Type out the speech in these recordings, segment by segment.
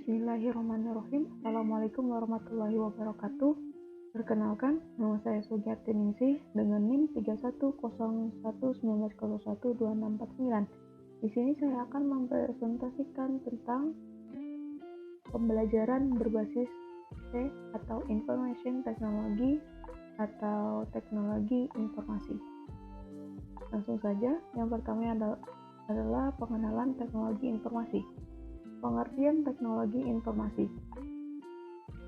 Bismillahirrahmanirrahim. Assalamualaikum warahmatullahi wabarakatuh. Perkenalkan, nama saya Sugiati Ningsih dengan NIM 310119012649. Di sini saya akan mempresentasikan tentang pembelajaran berbasis C atau Information Technology atau teknologi informasi. Langsung saja, yang pertama adalah pengenalan teknologi informasi. Pengertian teknologi informasi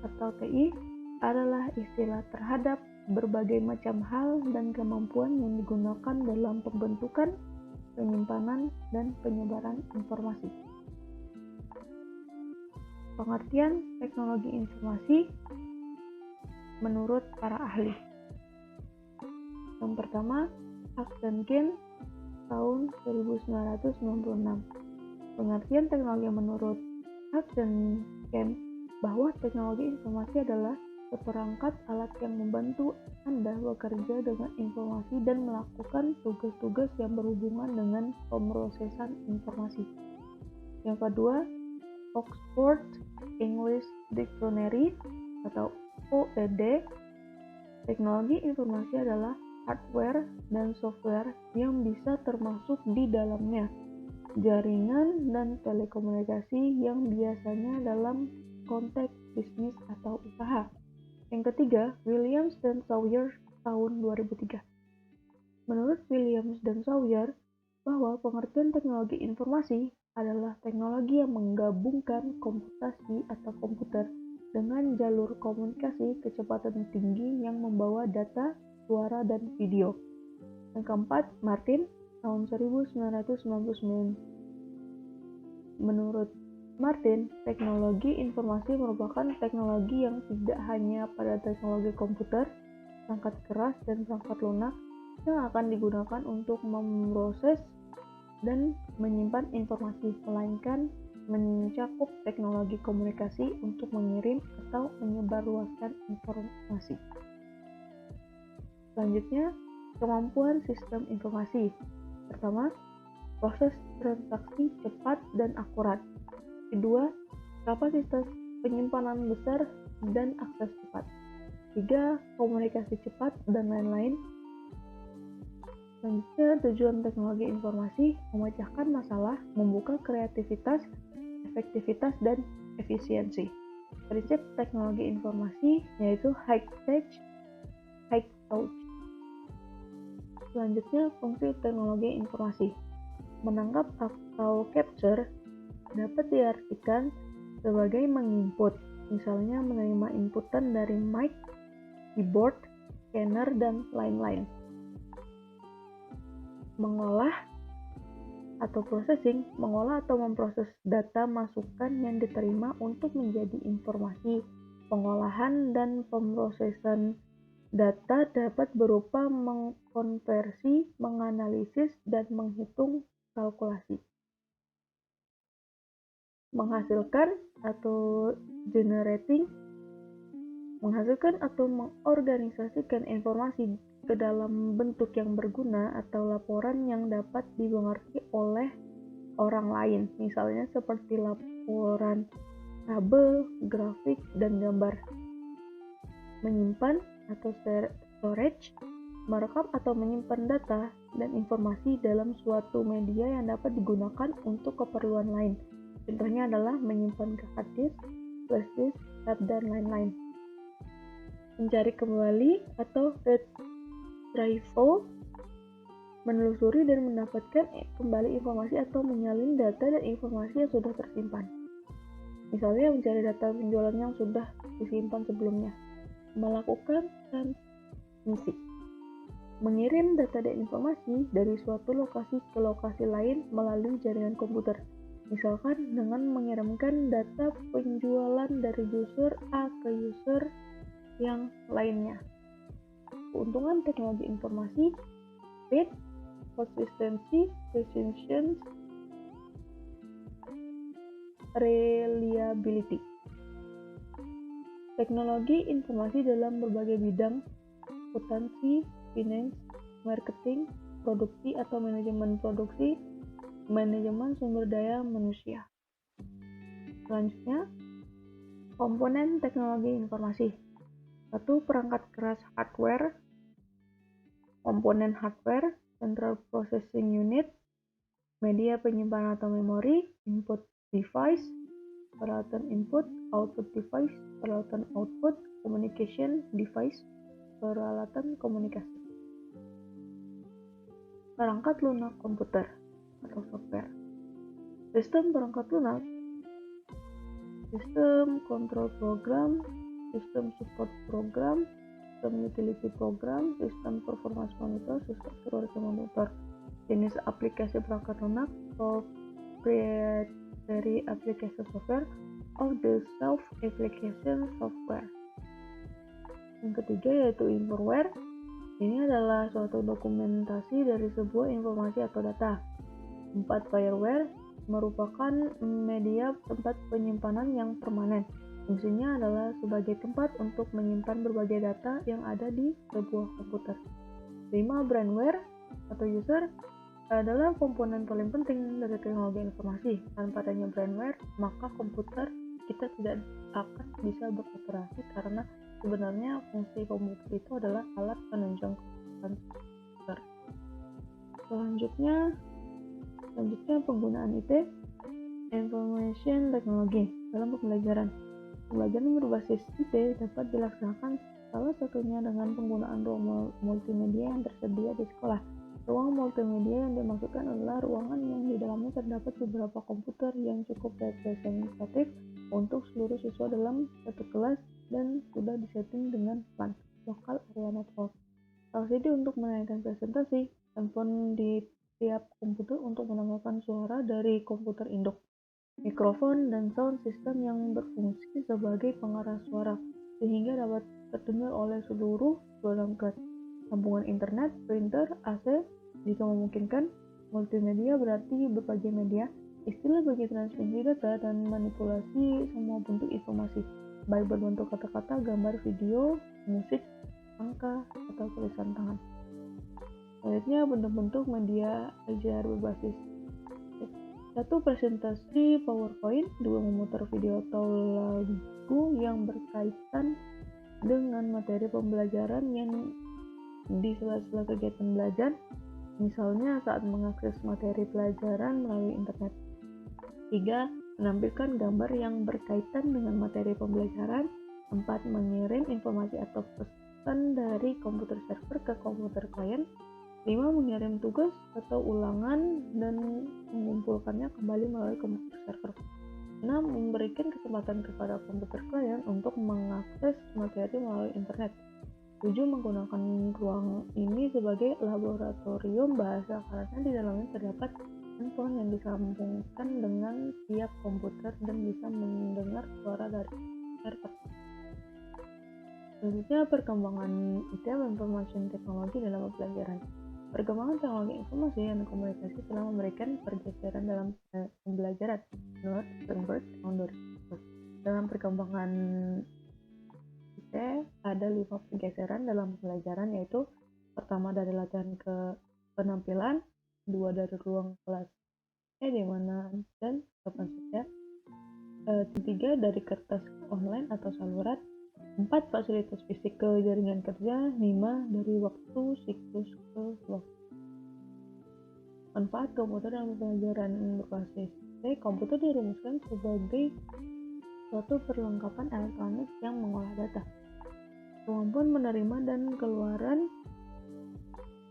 atau TI adalah istilah terhadap berbagai macam hal dan kemampuan yang digunakan dalam pembentukan, penyimpanan, dan penyebaran informasi. Pengertian teknologi informasi menurut para ahli. Yang pertama, Hutchinson tahun 1996. Pengertian teknologi menurut Hutchinson bahwa teknologi informasi adalah seperangkat alat yang membantu Anda bekerja dengan informasi dan melakukan tugas-tugas yang berhubungan dengan pemrosesan informasi. Yang kedua, Oxford English Dictionary atau OED. Teknologi informasi adalah hardware dan software yang bisa termasuk di dalamnya jaringan dan telekomunikasi yang biasanya dalam konteks bisnis atau usaha. Yang ketiga, Williams dan Sawyer tahun 2003. Menurut Williams dan Sawyer, bahwa pengertian teknologi informasi adalah teknologi yang menggabungkan komputasi atau komputer dengan jalur komunikasi kecepatan tinggi yang membawa data, suara, dan video. Yang keempat, Martin tahun 1999. Menurut Martin, teknologi informasi merupakan teknologi yang tidak hanya pada teknologi komputer, perangkat keras, dan perangkat lunak yang akan digunakan untuk memproses dan menyimpan informasi, melainkan mencakup teknologi komunikasi untuk mengirim atau menyebarluaskan informasi. Selanjutnya, kemampuan sistem informasi. Pertama, proses transaksi cepat dan akurat. Kedua, kapasitas penyimpanan besar dan akses cepat. Tiga, komunikasi cepat dan lain-lain. Selanjutnya, tujuan teknologi informasi memecahkan masalah, membuka kreativitas, efektivitas, dan efisiensi. Prinsip teknologi informasi yaitu high touch, high touch. Selanjutnya, fungsi teknologi informasi. Menangkap atau capture dapat diartikan sebagai menginput, misalnya menerima inputan dari mic, keyboard, scanner, dan lain-lain. Mengolah atau processing, mengolah atau memproses data masukan yang diterima untuk menjadi informasi. Pengolahan dan pemrosesan data dapat berupa mengkonversi, menganalisis, dan menghitung kalkulasi. Menghasilkan atau generating, menghasilkan atau mengorganisasikan informasi ke dalam bentuk yang berguna atau laporan yang dapat dimengerti oleh orang lain, misalnya seperti laporan tabel, grafik, dan gambar. Menyimpan atau storage, merekam atau menyimpan data dan informasi dalam suatu media yang dapat digunakan untuk keperluan lain. Contohnya adalah menyimpan ke hard disk, flash disk, tab, dan lain-lain. Mencari kembali atau retrieval, menelusuri dan mendapatkan kembali informasi atau menyalin data dan informasi yang sudah tersimpan. Misalnya mencari data penjualan yang sudah disimpan sebelumnya. Melakukan transmisi, mengirim data dan informasi dari suatu lokasi ke lokasi lain melalui jaringan komputer, misalkan dengan mengirimkan data penjualan dari user A ke user yang lainnya. Keuntungan teknologi informasi: speed, consistency, precision, reliability. Teknologi informasi dalam berbagai bidang, akuntansi, finance, marketing, produksi atau manajemen produksi, manajemen sumber daya manusia. Selanjutnya, Komponen teknologi informasi. 1. Perangkat keras hardware. Komponen hardware, central processing unit, media penyimpanan atau memori, input device, peralatan input, output device, peralatan output, communication device, peralatan komunikasi. Perangkat lunak komputer atau software. Sistem perangkat lunak, sistem kontrol program, sistem support program, sistem utility program, sistem performance monitor, sistem security monitor. Jenis aplikasi perangkat lunak, proprietary application software, off-the-shelf application software. Yang ketiga yaitu informware. Ini adalah suatu dokumentasi dari sebuah informasi atau data. 4. Fireware merupakan media tempat penyimpanan yang permanen. Fungsinya adalah sebagai tempat untuk menyimpan berbagai data yang ada di sebuah komputer. 5. Brandware atau user adalah komponen paling penting dari teknologi informasi. Tanpa adanya brandware, maka komputer kita tidak akan bisa beroperasi karena sebenarnya fungsi komputer itu adalah alat penunjang komputer. Selanjutnya penggunaan IT, information technology dalam pembelajaran. Pembelajaran berbasis IT dapat dilaksanakan salah satunya dengan penggunaan ruang multimedia yang tersedia di sekolah. Ruang multimedia yang dimaksudkan adalah ruangan yang di dalamnya terdapat beberapa komputer yang cukup representatif untuk seluruh siswa dalam satu kelas dan sudah disetting dengan LAN, local area network. LCD untuk menaikkan presentasi, handphone di tiap komputer untuk mendengarkan suara dari komputer induk, mikrofon dan sound system yang berfungsi sebagai pengarah suara sehingga dapat terdengar oleh seluruh dalam kelas. Sambungan internet, printer, AC jika memungkinkan. Multimedia berarti berbagai media, istilah bagi transmisi data dan manipulasi semua bentuk informasi, baik berbentuk kata-kata, gambar, video, musik, angka, atau tulisan tangan. Selanjutnya bentuk-bentuk media ajar berbasis. 1. Presentasi PowerPoint. 2. Memutar video atau lagu yang berkaitan dengan materi pembelajaran yang di sela-sela kegiatan belajar, misalnya saat mengakses materi pelajaran melalui internet. 3. Menampilkan gambar yang berkaitan dengan materi pembelajaran. 4. Mengirim informasi atau pesan dari komputer server ke komputer klien. 5. Mengirim tugas atau ulangan dan mengumpulkannya kembali melalui komputer server. 6. Memberikan kesempatan kepada komputer klien untuk mengakses materi melalui internet. 7. Menggunakan ruang ini sebagai laboratorium bahasa karena di dalamnya terdapat handphone yang disambungkan dengan tiap komputer dan bisa mendengar suara dari server. Selanjutnya perkembangan IT dan information technology dalam pembelajaran. Perkembangan teknologi informasi dan komunikasi telah memberikan pergeseran dalam pembelajaran menurut Sternberg tahun 2000. Dalam perkembangan IT ada 5 pergeseran dalam pembelajaran, yaitu pertama dari latihan ke penampilan, 2 dari ruang kelas di mana dan kapan saja, 3 dari kertas ke online atau saluran, 4 fasilitas fisik ke jaringan kerja, 5 dari waktu siklus ke waktu. Manfaat komputer dalam pembelajaran berbasis IT. Komputer dirumuskan sebagai suatu perlengkapan elektronik yang mengolah data. Kemampuan menerima dan keluaran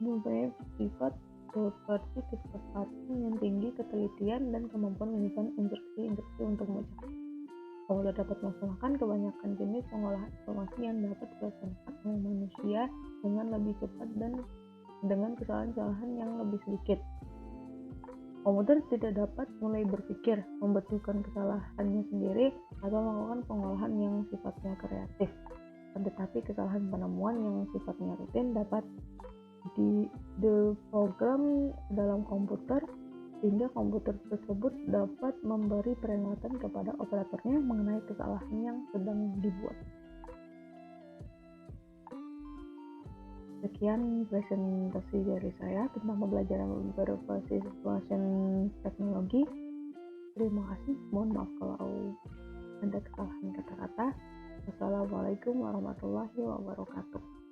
mempunyai sifat seperti kecepatan yang tinggi, ketelitian, dan kemampuan menyimpan instruksi-instruksi untuk membaca. Komputer dapat melaksanakan kebanyakan jenis pengolahan informasi yang dapat dilaksanakan oleh manusia dengan lebih cepat dan dengan kesalahan-kesalahan yang lebih sedikit. Komputer tidak dapat mulai berpikir, membetulkan kesalahannya sendiri, atau melakukan pengolahan yang sifatnya kreatif. Tetapi kesalahan penemuan yang sifatnya rutin dapat diprogram dalam komputer sehingga komputer tersebut dapat memberi peringatan kepada operatornya mengenai kesalahan yang sedang dibuat. Sekian presentasi dari saya tentang pembelajaran berbasis information teknologi. Terima kasih, mohon maaf kalau ada kesalahan kata-kata. Wassalamualaikum warahmatullahi wabarakatuh.